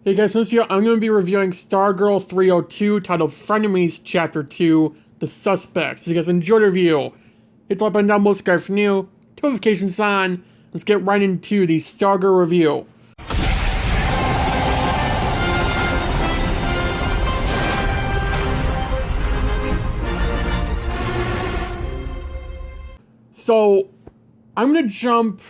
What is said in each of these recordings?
Hey guys, so this year I'm going to be reviewing Stargirl 302, titled Frenemies Chapter 2, The Suspects. So you guys enjoy the review. Hit the like button down below, subscribe for new, notifications on. Let's get right into the Stargirl review. So, I'm going to jump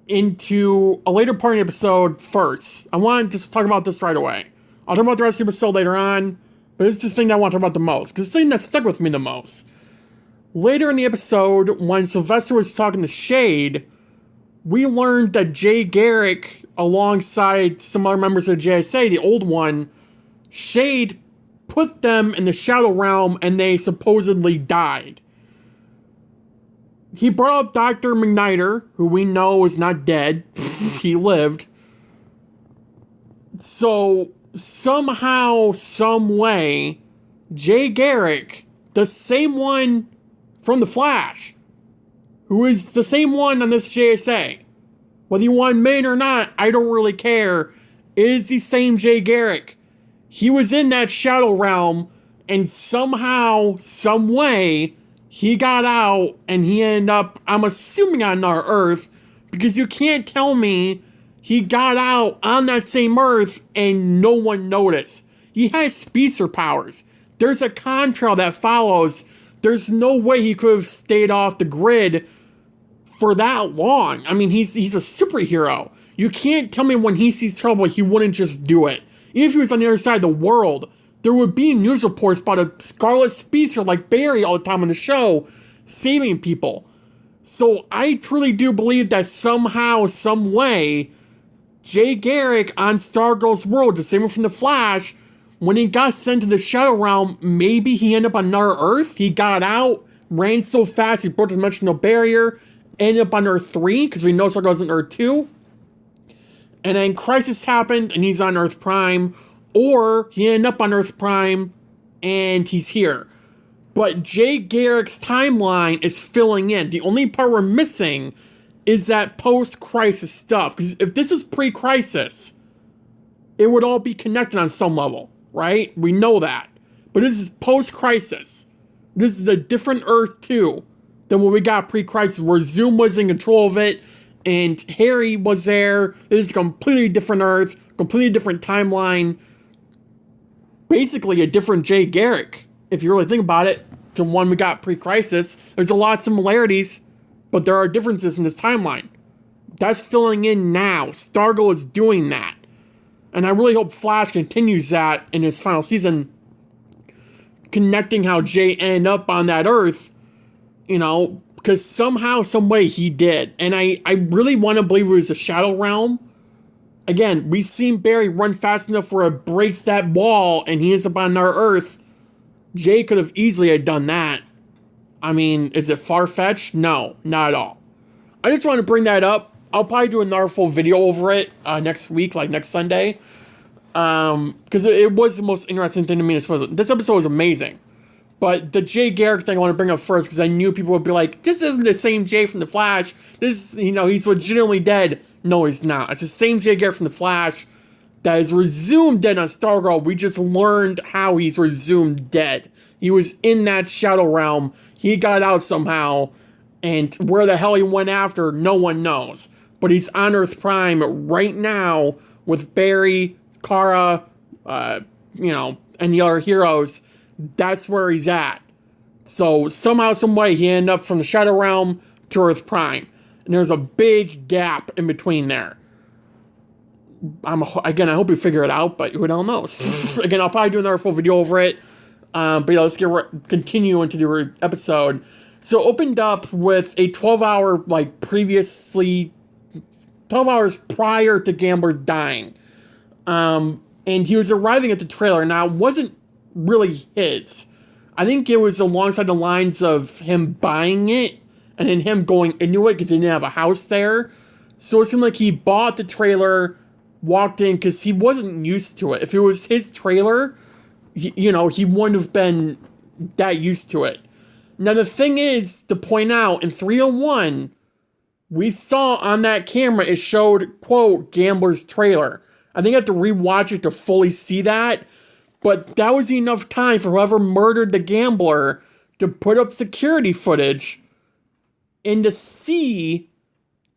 into a later part of the episode first. I want to just talk about this right away. I'll talk about the rest of the episode later on, but this is the thing that I want to talk about the most, because it's the thing that stuck with me the most. Later in the episode, when Sylvester was talking to Shade, we learned that Jay Garrick, alongside some other members of JSA, the old one, Shade put them in the Shadow Realm and they supposedly died. He brought up Dr. McNider, who we know is not dead. He lived. So, somehow, some way, Jay Garrick, the same one from The Flash, who is the same one on this JSA, whether you want main or not, I don't really care, is the same Jay Garrick. He was in that Shadow Realm, and somehow, some way, he got out, and he ended up, I'm assuming, on our Earth, because you can't tell me he got out on that same Earth and no one noticed. He has speedster powers. There's a contrail that follows. There's no way he could have stayed off the grid for that long. I mean, he's a superhero. You can't tell me when he sees trouble, he wouldn't just do it. Even if he was on the other side of the world, there would be news reports about a Scarlet Speedster like Barry all the time on the show, saving people. So I truly do believe that somehow, some way, Jay Garrick on Stargirl's world, the same one from The Flash, when he got sent to the Shadow Realm, maybe he ended up on another Earth. He got out, ran so fast, he broke the dimensional barrier, ended up on Earth 3, because we know Stargirl's on Earth 2. And then Crisis happened, and he's on Earth Prime. Or he ended up on Earth Prime, and he's here. But Jay Garrick's timeline is filling in. The only part we're missing is that post-crisis stuff. Because if this is pre-crisis, it would all be connected on some level, right? We know that. But this is post-crisis. This is a different Earth, too, than what we got pre-crisis, where Zoom was in control of it, and Harry was there. This is a completely different Earth, completely different timeline. Basically a different Jay Garrick, if you really think about it, to one we got pre-crisis. There's a lot of similarities, but there are differences in this timeline. That's filling in now. Stargirl is doing that. And I really hope Flash continues that in his final season, connecting how Jay ended up on that Earth, you know, because somehow, some way he did. And I really want to believe it was a Shadow Realm. Again, we've seen Barry run fast enough where it breaks that wall and he ends up on our Earth. Jay could have easily had done that. I mean, is it far-fetched? No, not at all. I just want to bring that up. I'll probably do another full video over it next week, like next Sunday. Because it was the most interesting thing to me. This episode was amazing. But the Jay Garrick thing I want to bring up first because I knew people would be like, this isn't the same Jay from The Flash. This, you know, he's legitimately dead. No, he's not. It's the same Jay Garrick from The Flash that is resumed dead on Stargirl. We just learned how he's resumed dead. He was in that Shadow Realm. He got out somehow. And where the hell he went after, no one knows. But he's on Earth Prime right now with Barry, Kara, you know, and the other heroes. That's where he's at. So somehow, some way, he ended up from the Shadow Realm to Earth Prime. And there's a big gap in between there. Again, I hope we figure it out, but who the hell knows? Again, I'll probably do another full video over it. But yeah, let's continue into the episode. So opened up with a 12-hour, like, 12 hours prior to Gambler's dying. And he was arriving at the trailer. Now, it wasn't really his. I think it was alongside the lines of him buying it and then him going into it because he didn't have a house there. So it seemed like he bought the trailer, walked in because he wasn't used to it. If it was his trailer, you know, he wouldn't have been that used to it. Now the thing is, to point out, in 301, we saw on that camera, it showed, quote, Gambler's trailer. I think I have to rewatch it to fully see that. But that was enough time for whoever murdered the gambler to put up security footage and to see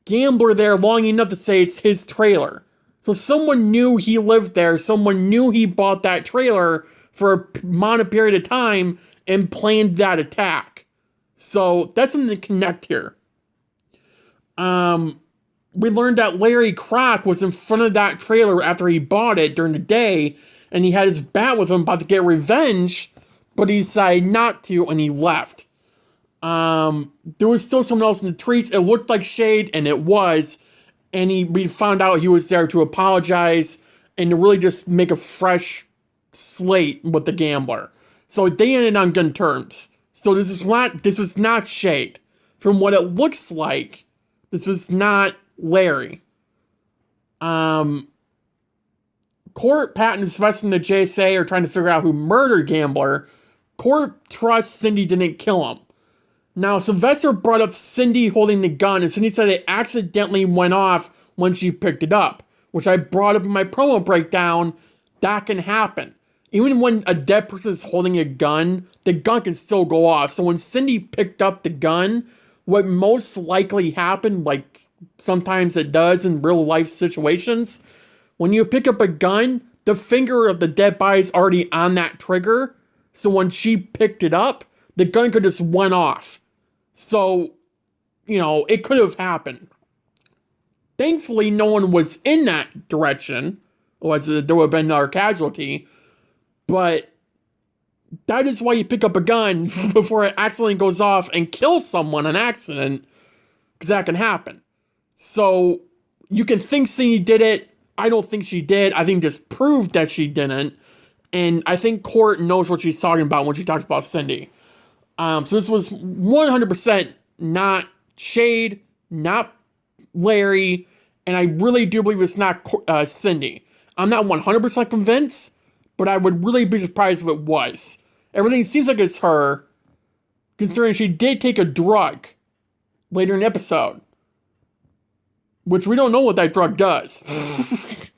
Gambler there long enough to say it's his trailer. So someone knew he lived there. Someone knew he bought that trailer for a amount of period of time and planned that attack. So that's something to connect here. We learned that Larry Kroc was in front of that trailer after he bought it during the day, and he had his bat with him about to get revenge, but he decided not to, and he left. There was still someone else in the trees. It looked like Shade, and it was. And we found out he was there to apologize and to really just make a fresh slate with the gambler. So they ended on good terms. So this was not Shade. From what it looks like, this was not Larry. Court, Pat, and Sylvester and the JSA are trying to figure out who murdered Gambler. Court trusts Cindy didn't kill him. Now, Sylvester brought up Cindy holding the gun, and Cindy said it accidentally went off when she picked it up, which I brought up in my promo breakdown. That can happen. Even when a dead person is holding a gun, the gun can still go off. So when Cindy picked up the gun, what most likely happened, like sometimes it does in real life situations, when you pick up a gun, the finger of the dead body is already on that trigger. So when she picked it up, the gun could just went off. So, it could have happened. Thankfully, no one was in that direction. Otherwise, there would have been another casualty. But that is why you pick up a gun before it accidentally goes off and kills someone on accident. Because that can happen. So, you can think Cindy did it. I don't think she did. I think this proved that she didn't. And I think Court knows what she's talking about when she talks about Cindy. So this was 100% not Shade, not Larry, and I really do believe it's not Cindy. I'm not 100% convinced, but I would really be surprised if it was. Everything seems like it's her, considering she did take a drug later in the episode, which we don't know what that drug does.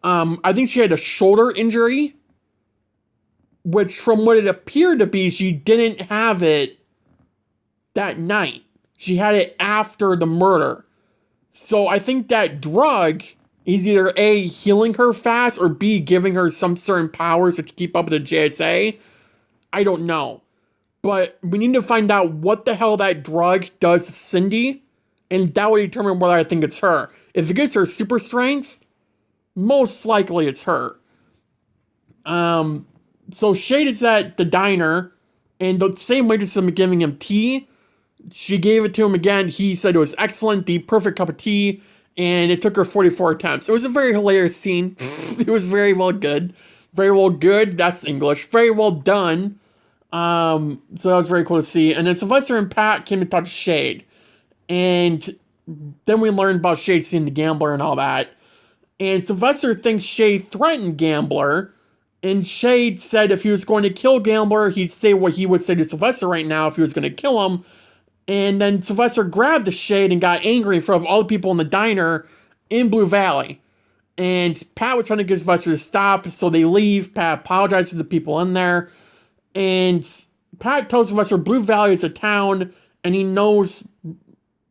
I think she had a shoulder injury, which from what it appeared to be, she didn't have it that night. She had it after the murder. So I think that drug is either A, healing her fast, or B, giving her some certain powers to keep up with the JSA. I don't know. But we need to find out what the hell that drug does to Cindy, and that will determine whether I think it's her. If it gives her super strength, most likely it's her. So Shade is at the diner, and the same waitress has been giving him tea. She gave it to him again. He said it was excellent, the perfect cup of tea, and it took her 44 attempts. It was a very hilarious scene. It was very well good. Very well good, that's English. Very well done. So that was very cool to see. And then Sylvester and Pat came to talk to Shade. And then we learned about Shade seeing the gambler and all that. And Sylvester thinks Shade threatened Gambler. And Shade said if he was going to kill Gambler, he'd say what he would say to Sylvester right now if he was going to kill him. And then Sylvester grabbed the Shade and got angry in front of all the people in the diner in Blue Valley. And Pat was trying to get Sylvester to stop, so they leave. Pat apologizes to the people in there. And Pat tells Sylvester Blue Valley is a town, and he knows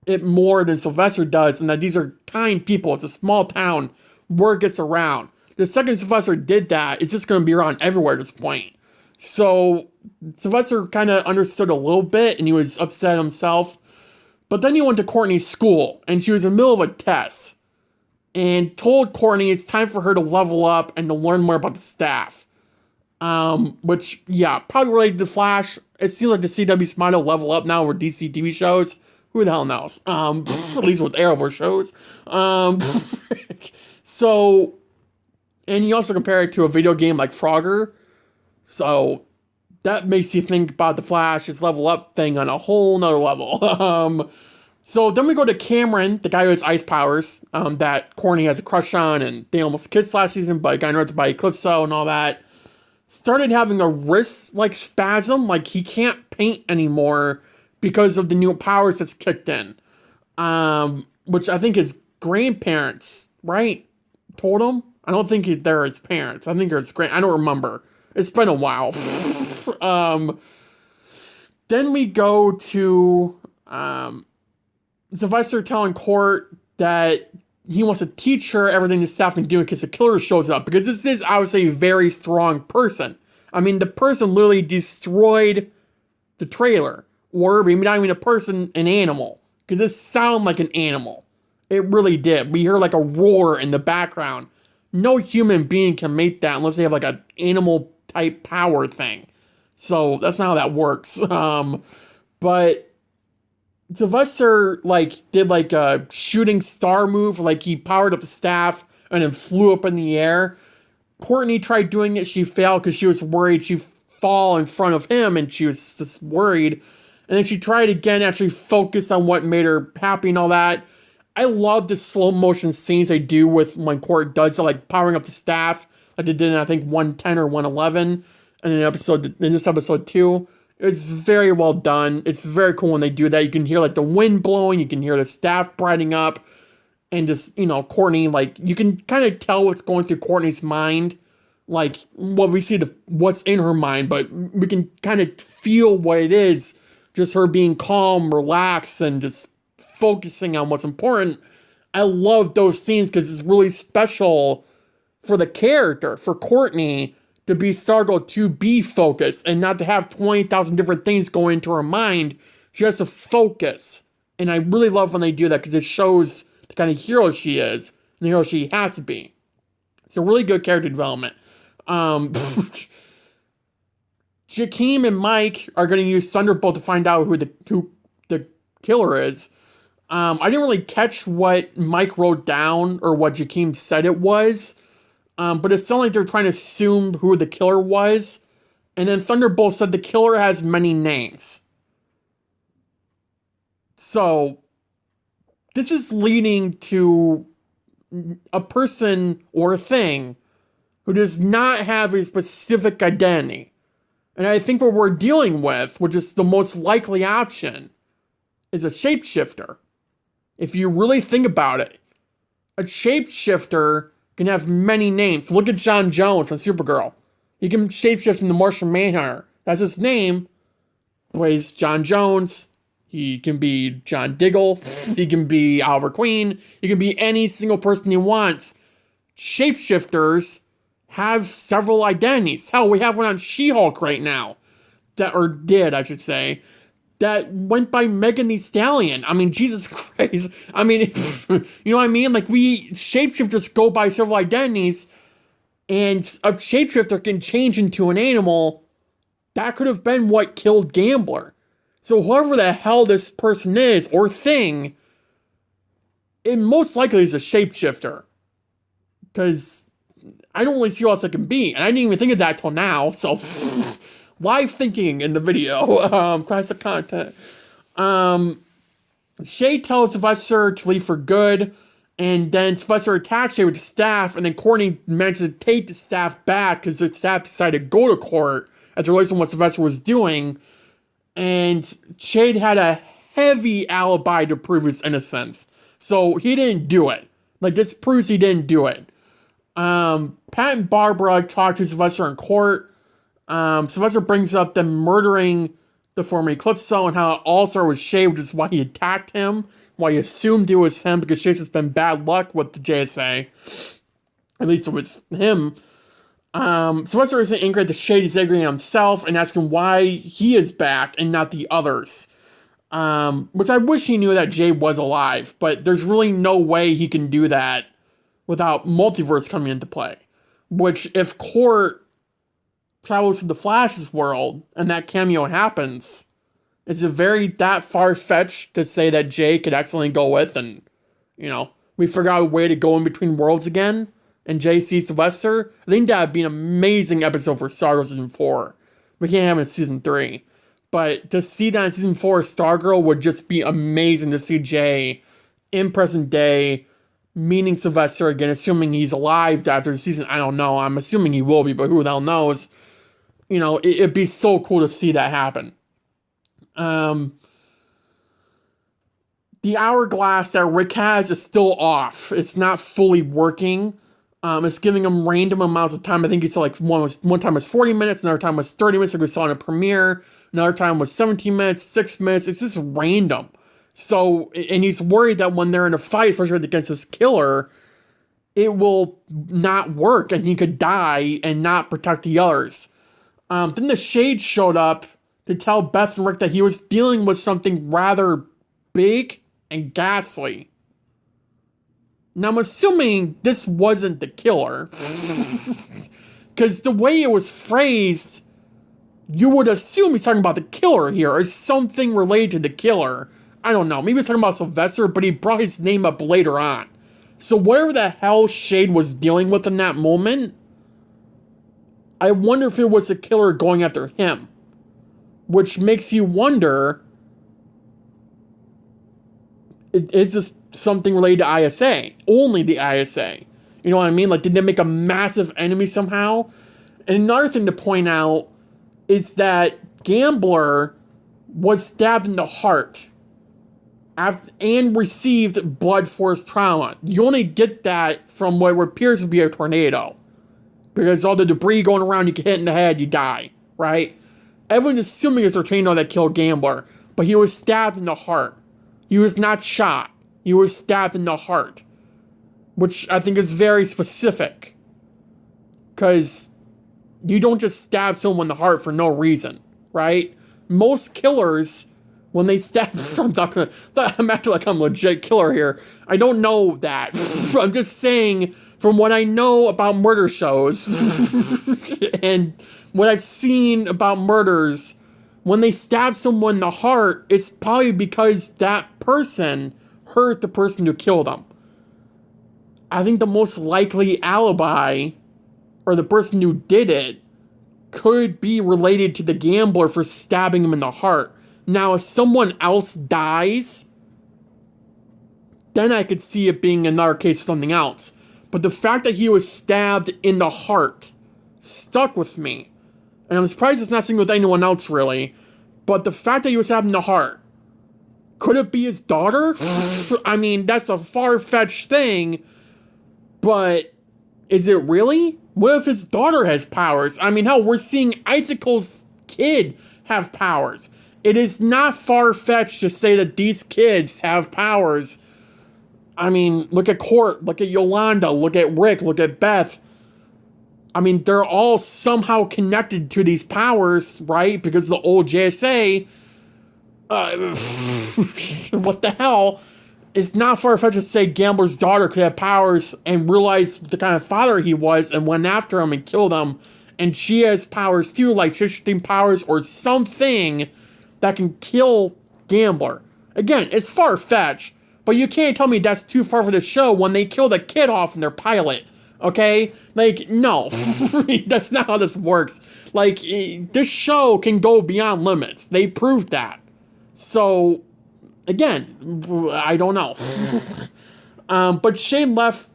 it more than Sylvester does, and that these are kind people. It's a small town. Word gets around. The second Sylvester did that, it's just going to be around everywhere at this point. So Sylvester kind of understood a little bit, and he was upset himself. But then he went to Courtney's school, and she was in the middle of a test, and told Courtney it's time for her to level up and to learn more about the staff. Which, yeah, probably related to Flash. It seems like the CW might have level up now over DCTV shows. Who the hell knows? At least with Arrowverse shows. So, and you also compare it to a video game like Frogger. So, that makes you think about the Flash's level up thing on a whole nother level. So then we go to Cameron, the guy who has ice powers, that Courtney has a crush on, and they almost kissed last season, but got interrupted by Eclipso and all that. Started having a wrist, spasm, he can't paint anymore because of the new powers that's kicked in. Which I think his grandparents, right, told him? I don't think they're his parents. I think they're his I don't remember. It's been a while. Then we go to Sylvester telling Court that he wants to teach her everything the staff can do because the killer shows up. Because this is, I would say, a very strong person. I mean, the person literally destroyed the trailer. Or maybe not even a person, an animal. Because it sounded like an animal. It really did. We hear like a roar in the background. No human being can make that unless they have like an animal type power thing. So that's not how that works. But Sylvester did a shooting star move, like he powered up the staff and then flew up in the air. Courtney tried doing it, she failed because she was worried she'd fall in front of him and she was just worried. And then she tried again, actually focused on what made her happy and all that. I love the slow motion scenes they do with when Court does it, like powering up the staff, like they did in I think 110 or 111. And in this episode 2, it's very well done. It's very cool when they do that. You can hear the wind blowing, you can hear the staff brightening up, and just, Courtney, you can kind of tell what's going through Courtney's mind. We see what's in her mind, but we can kind of feel what it is. Just her being calm, relaxed, and just focusing on what's important. I love those scenes because it's really special for the character, for Courtney, to be Stargirl, to be focused and not to have 20,000 different things going into her mind. She has to focus. And I really love when they do that because it shows the kind of hero she is and the hero she has to be. It's a really good character development. Jakeem and Mike are going to use Thunderbolt to find out who the killer is. I didn't really catch what Mike wrote down or what Jakeem said it was. But it sounded like they're trying to assume who the killer was. And then Thunderbolt said the killer has many names. So, this is leading to a person or a thing who does not have a specific identity. And I think what we're dealing with, which is the most likely option, is a shapeshifter. If you really think about it, a shapeshifter can have many names. Look at John Jones on Supergirl. He can shapeshift into Martian Manhunter. That's his name. Plays John Jones. He can be John Diggle. He can be Oliver Queen. He can be any single person he wants. Shapeshifters have several identities. Hell, we have one on She-Hulk right now. I should say. That went by Megan Thee Stallion. I mean, Jesus Christ. I mean, you know what I mean? We shapeshifters go by several identities, and a shapeshifter can change into an animal. That could have been what killed Gambler. So whoever the hell this person is, or thing, it most likely is a shapeshifter. Because I don't really see what else it can be. And I didn't even think of that till now, so... Live thinking in the video. Classic content. Shay tells Sylvester to leave for good, and then Sylvester attacks Shay with the staff, and then Courtney manages to take the staff back because the staff decided to go to court after realizing what Sylvester was doing, and Shay had a heavy alibi to prove his innocence. So he didn't do it. This proves he didn't do it. Pat and Barbara talk to Sylvester in court. Sylvester brings up them murdering the former Eclipso and how it all started with Shay, which is why he attacked him, why he assumed it was him, because Shay's just been bad luck with the JSA, at least with him. Sylvester isn't angry at the Shay, he's angry at himself and asking why he is back and not the others. Which I wish he knew that Jay was alive, but there's really no way he can do that without multiverse coming into play. Which, if Court travels to the Flash's world, and that cameo happens, is it very that far-fetched to say that Jay could accidentally go with, and, we forgot a way to go in between worlds again, and Jay sees Sylvester? I think that would be an amazing episode for Stargirl Season 4. We can't have it in Season 3. But to see that in Season 4 of Stargirl would just be amazing to see Jay in present day, meeting Sylvester again, assuming he's alive after the season. I don't know. I'm assuming he will be, but who the hell knows? It'd be so cool to see that happen. The hourglass that Rick has is still off. It's not fully working. It's giving them random amounts of time. I think he said like one time was 40 minutes, another time was 30 minutes, like we saw in a premiere. Another time was 17 minutes, 6 minutes. It's just random. So, and he's worried that when they're in a fight, especially against this killer, it will not work and he could die and not protect the others. Then the Shade showed up to tell Beth and Rick that he was dealing with something rather big and ghastly. Now, I'm assuming this wasn't the killer. Because the way it was phrased, you would assume he's talking about the killer here, or something related to the killer. I don't know. Maybe he's talking about Sylvester, but he brought his name up later on. So whatever the hell Shade was dealing with in that moment, I wonder if it was the killer going after him. Which makes you wonder, is this something related to ISA? Only the ISA. You know what I mean? Like, did they make a massive enemy somehow? And another thing to point out is that Gambler was stabbed in the heart and received blood force trauma. You only get that from what appears to be a tornado. Because all the debris going around, you get hit in the head, you die, right? Everyone's assuming it's a tornado that killed Gambler, but he was stabbed in the heart. He was not shot. He was stabbed in the heart. Which I think is very specific. Because you don't just stab someone in the heart for no reason, right? Most killers, when they stab... I'm acting like I'm a legit killer here. I don't know that. I'm just saying, from what I know about murder shows, and what I've seen about murders, when they stab someone in the heart, it's probably because that person hurt the person who killed them. I think the most likely alibi, or the person who did it, could be related to the Gambler for stabbing him in the heart. Now, if someone else dies, then I could see it being another case of something else. But the fact that he was stabbed in the heart stuck with me. And I'm surprised it's not seen with anyone else, really. But the fact that he was stabbed in the heart, could it be his daughter? I mean, that's a far-fetched thing, but is it really? What if his daughter has powers? I mean, hell, we're seeing Icicle's kid have powers. It is not far-fetched to say that these kids have powers. I mean, look at Court, look at Yolanda, look at Rick, look at Beth. I mean, they're all somehow connected to these powers, right? Because the old JSA, what the hell? It's not far-fetched to say Gambler's daughter could have powers and realize the kind of father he was and went after him and killed him. And she has powers too, like shifting powers or something that can kill Gambler. Again, it's far-fetched, but you can't tell me that's too far for the show when they kill the kid off in their pilot. Okay? Like, no. That's not how this works. Like, this show can go beyond limits. They proved that. So, again, I don't know. But Shane left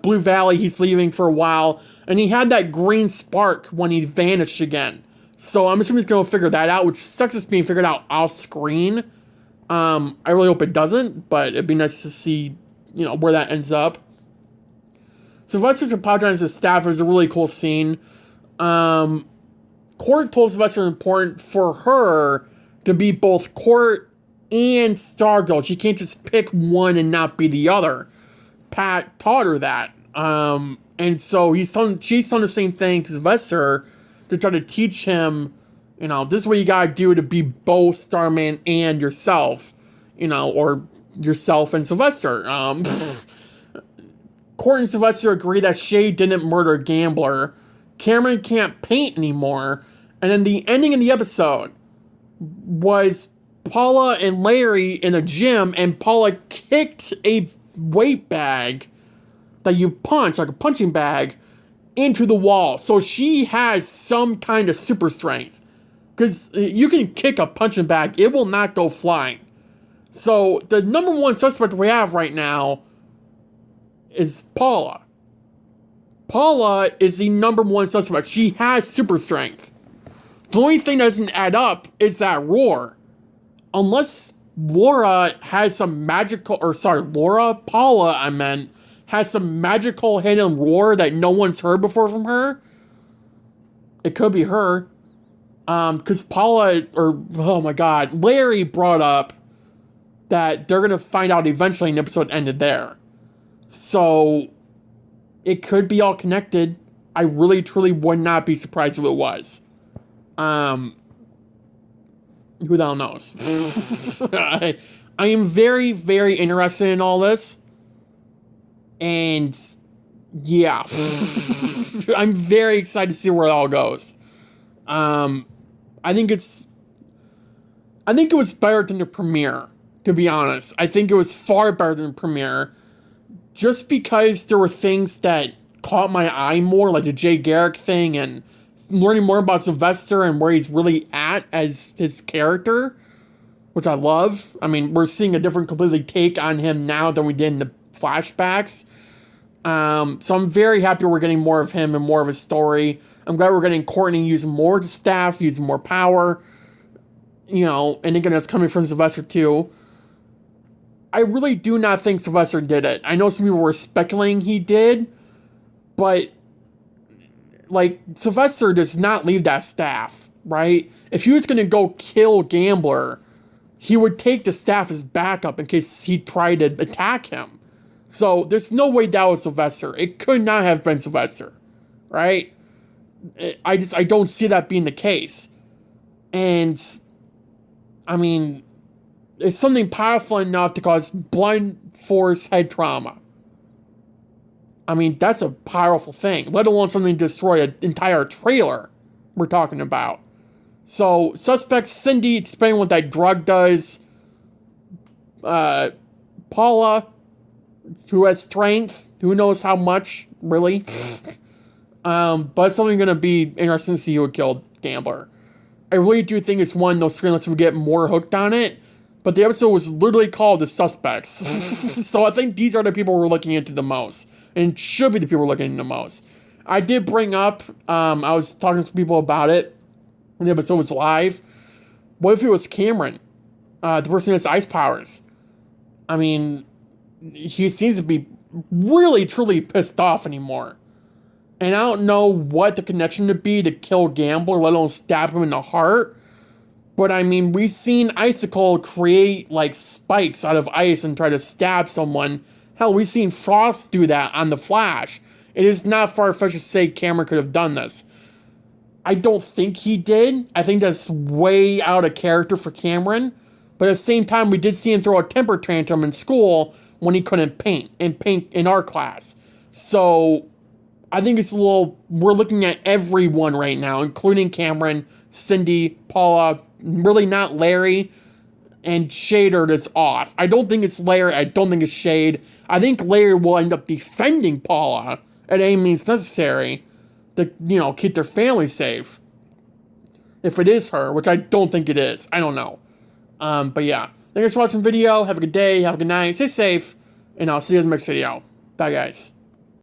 Blue Valley. He's leaving for a while. And he had that green spark when he vanished again. So I'm assuming he's going to figure that out, which sucks as being figured out off screen. I really hope it doesn't, but it'd be nice to see, you know, where that ends up. Sylvester's apologizing to his staff. It was a really cool scene. Court told Sylvester it's important for her to be both Court and Stargirl. She can't just pick one and not be the other. Pat taught her that. And so she's done the same thing to Sylvester to try to teach him, you know, this is what you gotta do to be both Starman and yourself. You know, or yourself and Sylvester. Court and Sylvester agree that Shade didn't murder Gambler. Cameron can't paint anymore. And then the ending of the episode was Paula and Larry in a gym, and Paula kicked a weight bag that you punch, like a punching bag, into the wall. So she has some kind of super strength. Because you can kick a punching bag, it will not go flying. So the number one suspect we have right now is Paula. Paula is the number one suspect. She has super strength. The only thing that doesn't add up is that roar. Unless Paula has some magical hidden roar that no one's heard before from her. It could be her. Because Paula, or, oh my god, Larry brought up that they're going to find out eventually and the episode ended there. So, it could be all connected. I really, truly would not be surprised if it was. Who the hell knows? I am very, very interested in all this. And, yeah. I'm very excited to see where it all goes. I think it was better than the premiere, to be honest. I think it was far better than the premiere. Just because there were things that caught my eye more, like the Jay Garrick thing, and learning more about Sylvester and where he's really at as his character, which I love. I mean, we're seeing a different completely take on him now than we did in the flashbacks. So I'm very happy we're getting more of him and more of his story. I'm glad we're getting Courtney using more staff, using more power. You know, and again, that's coming from Sylvester too. I really do not think Sylvester did it. I know some people were speculating he did, but, like, Sylvester does not leave that staff, right? If he was going to go kill Gambler, he would take the staff as backup in case he tried to attack him. So, there's no way that was Sylvester. It could not have been Sylvester, right? I don't see that being the case. And, I mean, it's something powerful enough to cause blunt force head trauma. I mean, that's a powerful thing, let alone something to destroy an entire trailer we're talking about. So, suspect Cindy explaining what that drug does. Paula, who has strength, who knows how much, really. But it's something going to be interesting to see who would kill Gambler. I really do think it's one of those screenlets we get more hooked on it. But the episode was literally called The Suspects. So I think these are the people we're looking into the most. And should be the people we're looking into the most. I did bring up, I was talking to people about it when the episode was live. What if it was Cameron? The person who has ice powers. I mean, he seems to be really, truly pissed off anymore. And I don't know what the connection would be to kill Gambler, let alone stab him in the heart. But I mean, we've seen Icicle create, like, spikes out of ice and try to stab someone. Hell, we've seen Frost do that on The Flash. It is not far-fetched to say Cameron could have done this. I don't think he did. I think that's way out of character for Cameron. But at the same time, we did see him throw a temper tantrum in school when he couldn't paint in our class. So, I think it's a little... We're looking at everyone right now, including Cameron, Cindy, Paula, really not Larry, and Shader is off. I don't think it's Larry. I don't think it's Shade. I think Larry will end up defending Paula at any means necessary to, you know, keep their family safe. If it is her, which I don't think it is. I don't know. But yeah. Thanks for watching the video. Have a good day. Have a good night. Stay safe. And I'll see you in the next video. Bye, guys.